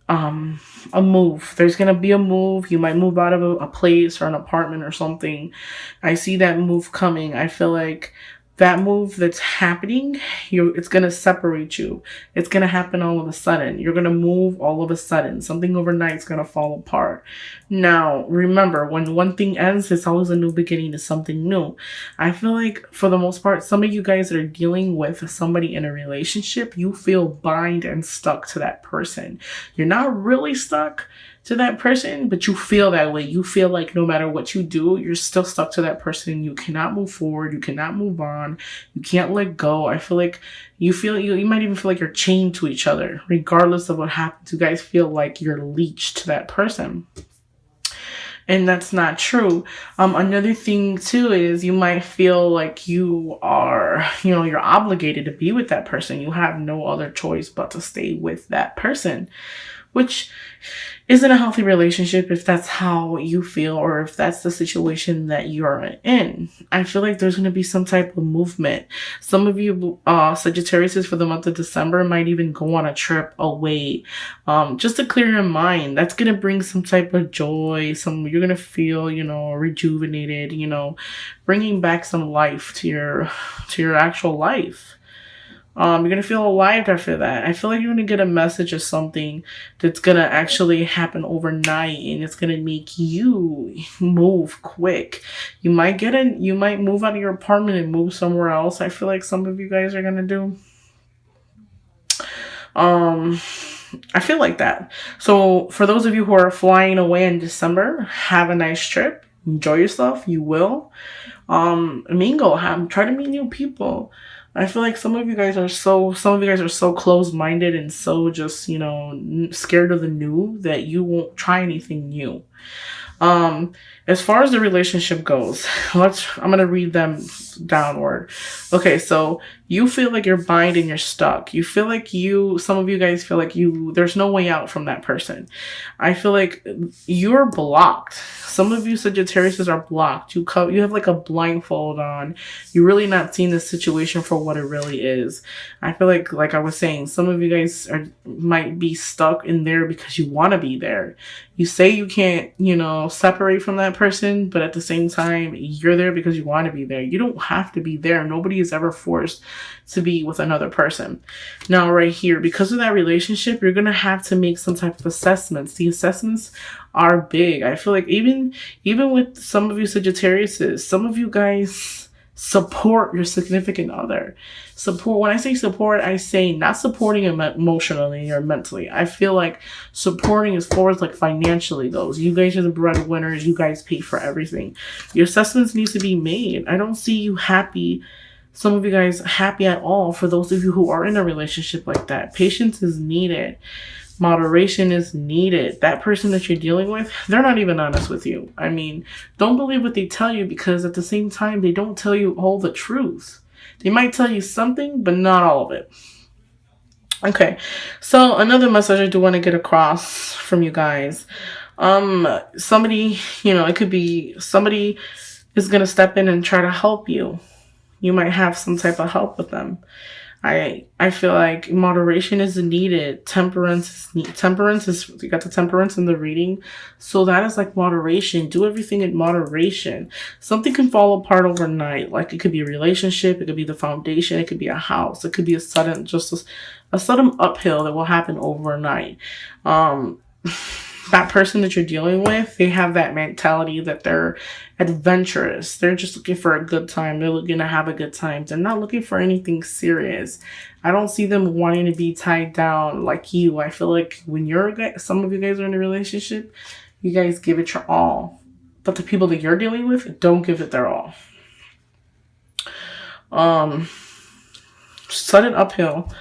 a move. There's gonna be a move. You might move out of a place or an apartment or something. I see that move coming. I feel like that move that's happening, it's gonna separate you. It's gonna happen all of a sudden. You're gonna move all of a sudden. Something overnight is gonna fall apart. Now, remember, when one thing ends, it's always a new beginning to something new. I feel like for the most part, some of you guys that are dealing with somebody in a relationship, you feel bind and stuck to that person. You're not really stuck to that person, but you feel that way. You feel like no matter what you do, you're still stuck to that person. You cannot move forward. You cannot move on. You can't let go. I feel like you might even feel like you're chained to each other, regardless of what happens. You guys feel like you're leeched to that person. And that's not true. Another thing too is you might feel like you are, you're obligated to be with that person. You have no other choice but to stay with that person, which isn't a healthy relationship if that's how you feel or if that's the situation that you're in. I feel like there's going to be some type of movement. Some of you Sagittarius for the month of December might even go on a trip away just to clear your mind. That's going to bring some type of joy. You're going to feel, rejuvenated, bringing back some life to your actual life. You're going to feel alive after that. I feel like you're going to get a message of something that's going to actually happen overnight and it's going to make you move quick. You might move out of your apartment and move somewhere else. I feel like some of you guys are going to do. I feel like that. So for those of you who are flying away in December, have a nice trip. Enjoy yourself. You will. Mingle. Try to meet new people. I feel like some of you guys are so closed-minded and so just, scared of the new that you won't try anything new. As far as the relationship goes, I'm going to read them downward. Okay, so you feel like you're bind and you're stuck. You feel like some of you guys feel like there's no way out from that person. I feel like you're blocked. Some of you Sagittarius are blocked. You have like a blindfold on. You're really not seeing the situation for what it really is. I feel like I was saying, some of you guys might be stuck in there because you want to be there. You say you can't, separate from that person, but at the same time, you're there because you want to be there. You don't have to be there. Nobody is ever forced to be with another person. Now, right here, because of that relationship, you're going to have to make some type of assessments. The assessments are big. I feel like even with some of you Sagittarius, some of you guys support your significant other. Support. When I say support, I say not supporting him emotionally or mentally. I feel like supporting as far as like financially goes. You guys are the breadwinners. You guys pay for everything. Your assessments need to be made. I don't see you happy. Some of you guys happy at all. For those of you who are in a relationship like that, patience is needed. Moderation is needed. That person that you're dealing with, they're not even honest with you. I mean, don't believe what they tell you, because at the same time, they don't tell you all the truth. They might tell you something, but not all of it. Okay, so another message I do want to get across from you guys. Somebody, it could be somebody is going to step in and try to help you. You might have some type of help with them. I feel like moderation is needed. Temperance is, you got the temperance in the reading. So that is like moderation. Do everything in moderation. Something can fall apart overnight. Like it could be a relationship. It could be the foundation. It could be a house. It could be a sudden uphill that will happen overnight. That person that you're dealing with, they have that mentality that they're adventurous. They're just looking for a good time. They're looking to have a good time. They're not looking for anything serious. I don't see them wanting to be tied down like you. I feel like when some of you guys are in a relationship, you guys give it your all. But the people that you're dealing with don't give it their all. Sudden uphill.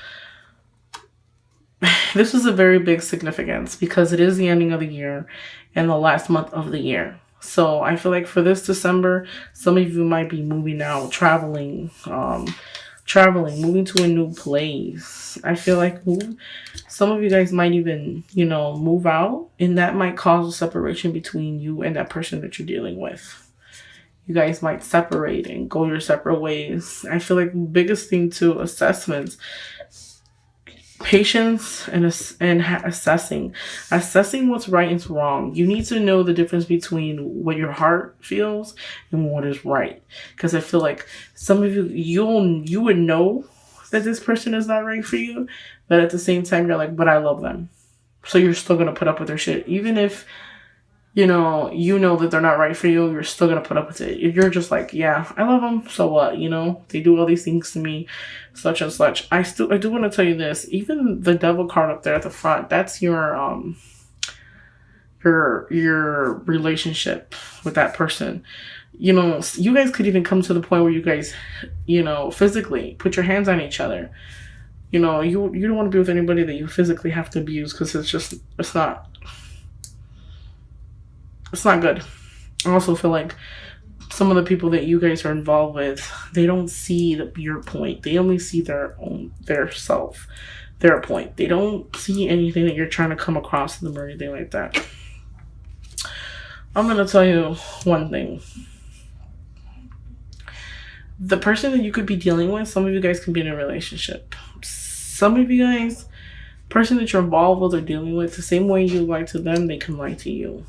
This is a very big significance because it is the ending of the year and the last month of the year. So I feel like for this December, some of you might be moving out, traveling, moving to a new place. I feel like some of you guys might even, move out, and that might cause a separation between you and that person that you're dealing with. You guys might separate and go your separate ways. I feel like the biggest thing to assessments Patience and assessing what's right and wrong. You need to know the difference between what your heart feels and what is right. Because I feel like some of you would know that this person is not right for you, but at the same time you're like, but I love them, so you're still gonna put up with their shit, even if you know that they're not right for you. You're still gonna put up with it. If you're just like, yeah, I love them, so what? They do all these things to me, such and such. I do want to tell you this. Even the devil card up there at the front, that's your relationship with that person. You guys could even come to the point where you guys, physically put your hands on each other. You don't want to be with anybody that you physically have to abuse, because it's not good. I also feel like some of the people that you guys are involved with, they don't see your point. They only see their point. They don't see anything that you're trying to come across to them or anything like that. I'm going to tell you one thing. The person that you could be dealing with, some of you guys can be in a relationship. Some of you guys, person that you're involved with or dealing with, the same way you lie to them, they can lie to you.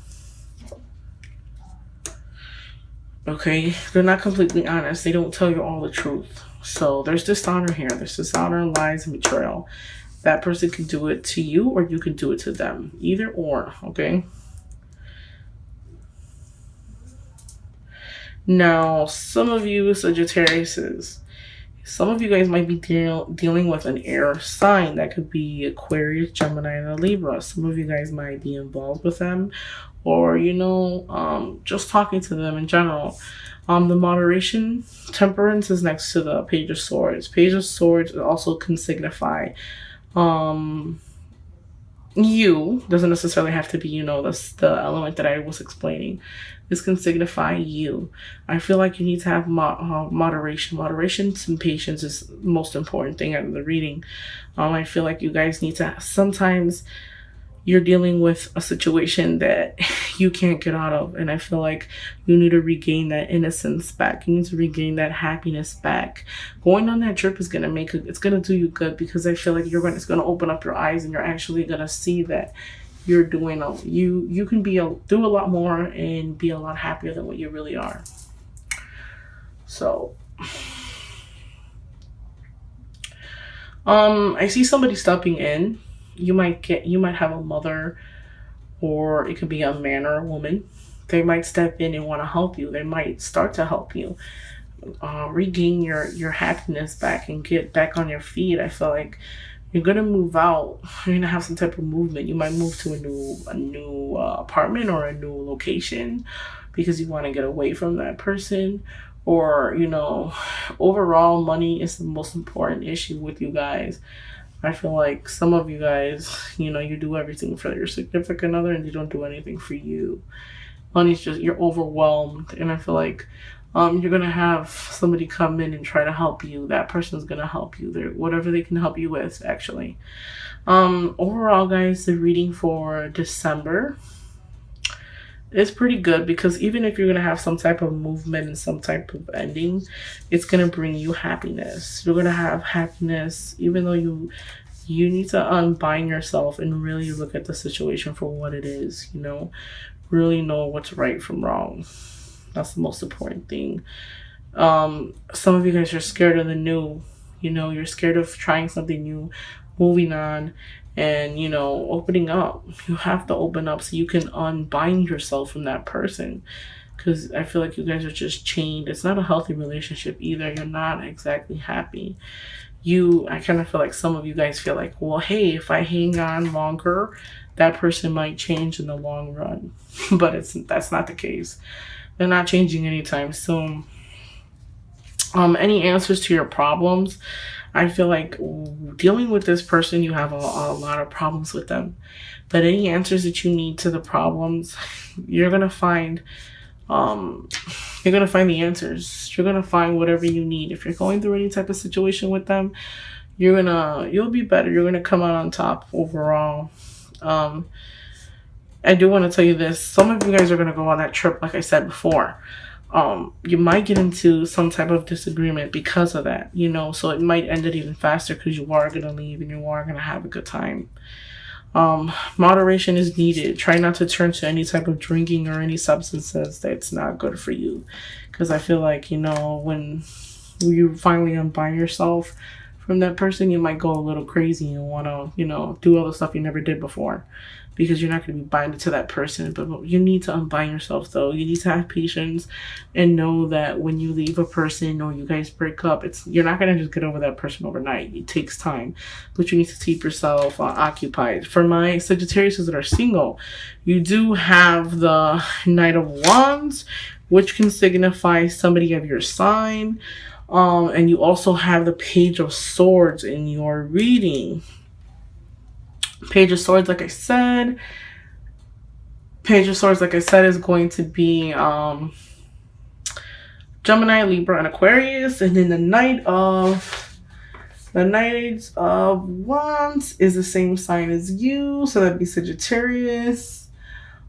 Okay, they're not completely honest. They don't tell you all the truth. So there's dishonor here. There's dishonor, lies, and betrayal. That person can do it to you, or you can do it to them. Either or, okay? Now, some of you Sagittariuses, some of you guys might be dealing with an air sign. That could be Aquarius, Gemini, and Libra. Some of you guys might be involved with them, or just talking to them in general. The moderation, temperance is next to the Page of Swords. Page of Swords also can signify you. Doesn't necessarily have to be the element that I was explaining. This can signify you. I feel like you need to have moderation. Moderation and patience is the most important thing out of the reading. I feel like you guys need to, sometimes you're dealing with a situation that you can't get out of. And I feel like you need to regain that innocence back. You need to regain that happiness back. Going on that trip is it's going to do you good, because I feel like it's going to open up your eyes, and you're actually going to see that you're doing you can do a lot more and be a lot happier than what you really are. So I see somebody stepping in. You might have a mother, or it could be a man or a woman. They might step in and want to help you. They might start to help you regain your happiness back and get back on your feet. I feel like you're gonna move out. You're gonna have some type of movement. You might move to a new apartment or a new location because you want to get away from that person. Or overall, money is the most important issue with you guys. I feel like some of you guys, you do everything for your significant other, and they don't do anything for you. Money's just, you're overwhelmed, and I feel like you're gonna have somebody come in and try to help you. That person's gonna help you. Whatever they can help you with, actually. Overall, guys, the reading for December is pretty good, because even if you're gonna have some type of movement and some type of ending, it's gonna bring you happiness. You're gonna have happiness, even though you need to unbind yourself and really look at the situation for what it is. Really know what's right from wrong. That's the most important thing. Some of you guys are scared of the new. You're scared of trying something new, moving on, and opening up. You have to open up so you can unbind yourself from that person, because I feel like you guys are just chained. It's not a healthy relationship either. You're not exactly happy. I kind of feel like some of you guys feel like, well, hey, if I hang on longer, that person might change in the long run. But that's not the case. They're not changing anytime soon. Any answers to your problems? I feel like dealing with this person, you have a lot of problems with them. But any answers that you need to the problems, you're gonna find. You're gonna find the answers. You're gonna find whatever you need. If you're going through any type of situation with them, you'll be better. You're gonna come out on top overall. I do want to tell you this. Some of you guys are going to go on that trip, like I said before. you might get into some type of disagreement because of that, you know, so it might end it even faster because you are going to leave and you are going to have a good time. Moderation is needed. Try not to turn to any type of drinking or any substances that's not good for you. Because I feel like, you know, when you finally unbind yourself from that person, you might go a little crazy and want to, you know, do all the stuff you never did before. Because you're not going to be binded to that person. But you need to unbind yourself, though. You need to have patience and know that when you leave a person or you guys break up, you're not going to just get over that person overnight. It takes time. But you need to keep yourself occupied. For my Sagittarius that are single, you do have the Knight of Wands, which can signify somebody of your sign. And you also have the Page of Swords in your reading. Page of Swords, like I said, is going to be Gemini, Libra, and Aquarius. And then the Knight of Wands is the same sign as you. So that'd be Sagittarius,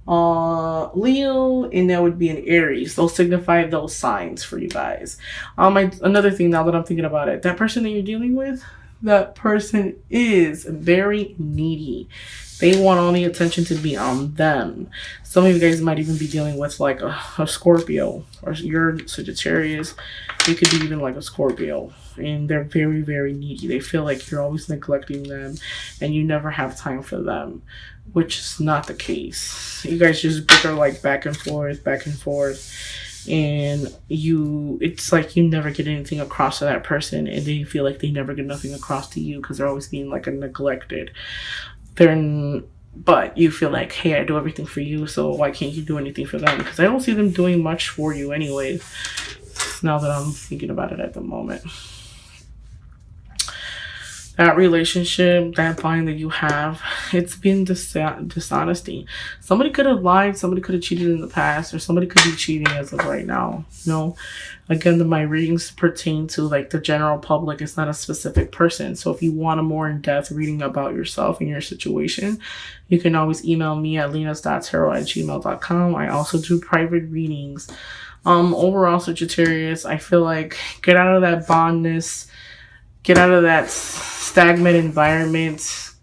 Leo, and that would be an Aries. Those signify those signs for you guys. Another thing now that I'm thinking about it, that person that you're dealing with, that person is very needy. They want all the attention to be on them. Some of you guys might even be dealing with like a Scorpio, or you're Sagittarius. It could be even like a Scorpio. And they're very, very needy. They feel like you're always neglecting them and you never have time for them, which is not the case. You guys just bicker like back and forth. And it's like you never get anything across to that person, and they feel like they never get nothing across to you because they're always being like a neglected. But you feel like, hey, I do everything for you, so why can't you do anything for them? Because I don't see them doing much for you anyway, now that I'm thinking about it at the moment. That relationship, that bond that you have, it's been dishonesty. Somebody could have lied, somebody could have cheated in the past, or somebody could be cheating as of right now. You know, again, my readings pertain to like the general public. It's not a specific person. So if you want a more in-depth reading about yourself and your situation, you can always email me at lenas.tarot@gmail.com. I also do private readings. Overall, Sagittarius, I feel like get out of that bondness, get out of that stagnant environment,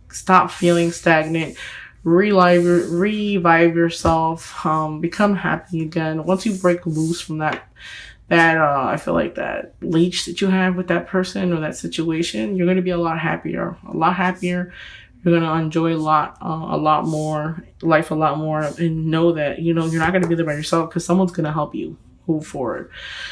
stop feeling stagnant, revive yourself, become happy again. Once you break loose from that I feel like that leech that you have with that person or that situation, you're going to be a lot happier. You're going to enjoy a lot more life, and know that, you know, you're not going to be there by yourself because someone's going to help you move forward.